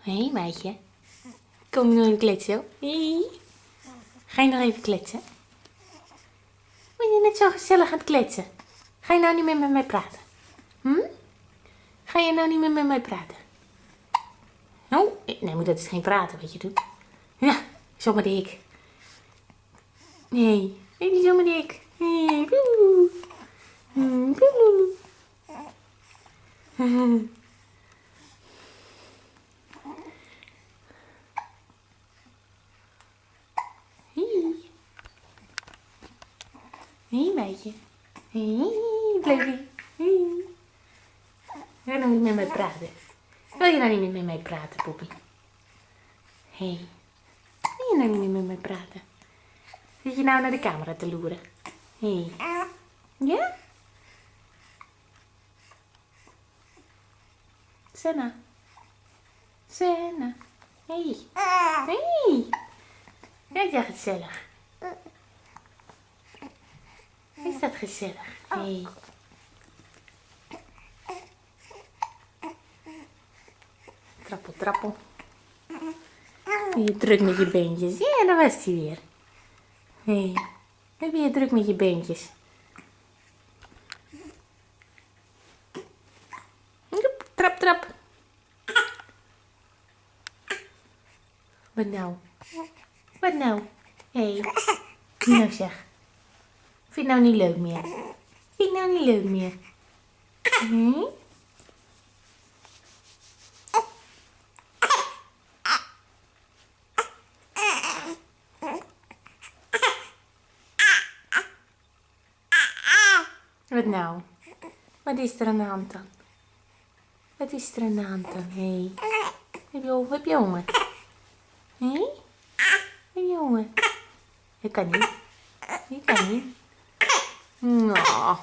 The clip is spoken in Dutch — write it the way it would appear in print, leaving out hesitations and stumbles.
Hé, meidje. Kom je nog even kletsen? Hé. Ga je nog even kletsen? Ben je net zo gezellig aan het kletsen? Ga je nou niet meer met mij praten? Ga je nou niet meer met mij praten? Oh, nee, maar dat is geen praten wat je doet. Ja, zomaar dik. Nee, baby zomaar dik. Nee, boe. Boe. Hé. Hé, meidje. Hé, baby. Hé. Wil je nou niet met mij praten? Wil je nou niet meer met mij praten, Poppy? Hé. Wil je nou niet meer met mij praten? Zit je nou naar de camera te loeren? Hé. Ja? Senna. Senna. Hé. Hé. Kijk jij gezellig. Is dat gezellig? Hé. Trappel, trappel. Je druk met je beentjes. Ja, daar was hij weer. Hé. Heb je druk met je beentjes? Joep, trap, trap. Wat nou? Wat nou? Hé. Nou zeg. Vind je nou niet leuk meer? Vind je nou niet leuk meer? Wat nou? Wat is er aan de hand dan? Wat is er aan de hand dan? Hé. Heb je honger? Hé? Heb je honger? Je kan niet. Je kan niet. Nou.